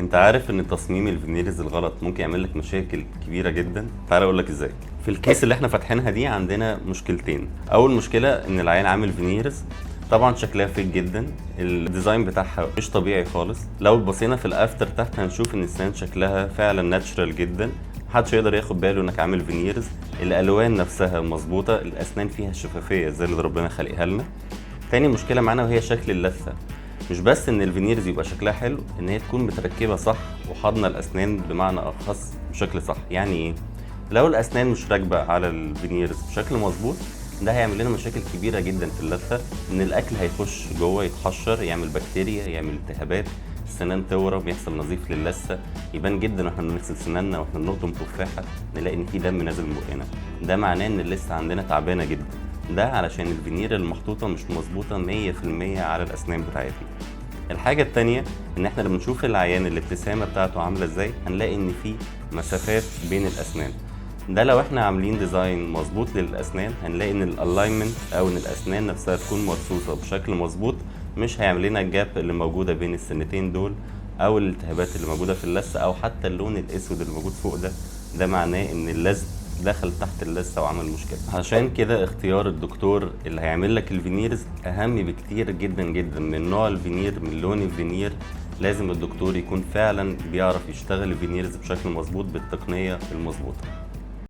انت عارف ان تصميم الفينيرز الغلط ممكن يعمل لك مشاكل كبيره جدا. تعال اقول لك ازاي. في الكيس اللي احنا فاتحينها دي عندنا مشكلتين. اول مشكله ان العيان عامل فينيرز طبعا شكلها فيك جدا، الديزاين بتاعها مش طبيعي خالص. لو بصينا في الافتر تحت هنشوف ان السنان شكلها فعلا ناتشرال جدا، محدش يقدر ياخد باله انك عامل فينيرز. الالوان نفسها مظبوطه، الاسنان فيها شفافيه زي اللي ربنا خلقها لنا. تاني مشكله معانا وهي شكل اللثه. مش بس ان الفينيرز يبقى شكلها حلو، ان هي تكون متركبه صح وحاضنه الاسنان بمعنى اخص بشكل صح. يعني ايه؟ لو الاسنان مش راكبه على الفينيرز بشكل مظبوط، ده هيعمل لنا مشاكل كبيره جدا في اللثه، ان الاكل هيخش جوه يتحشر، يعمل بكتيريا، يعمل التهابات، السنان تورم، يحصل نزيف للثه. يبان جدا واحنا بنغسل سناننا واحنا بنقطم تفاحه نلاقي ان في دم نازل من بقنا، ده معناه ان اللثه عندنا تعبانه جدا. ده علشان الفينير المحطوطه مش مظبوطه 100% على الاسنان بتاعتنا. الحاجة التانية ان احنا لما نشوف العيان الابتسامة بتاعته عاملة ازاي هنلاقي ان في مسافات بين الاسنان. ده لو احنا عاملين ديزاين مظبوط للاسنان هنلاقي ان الالاينمنت او ان الاسنان نفسها تكون مرصوصة بشكل مظبوط، مش هيعمل لنا الجاب اللي موجودة بين السنتين دول او الالتهابات اللي موجودة في اللثة او حتى اللون الاسود اللي موجود فوق ده. ده معناه ان اللزق دخل تحت اللثه وعمل مشكله. عشان كده اختيار الدكتور اللي هيعمل لك الفينيرز اهم بكتير جدا جدا من نوع الفينير، من لون الفينير. لازم الدكتور يكون فعلا بيعرف يشتغل الفينيرز بشكل مظبوط بالتقنيه المظبوطه.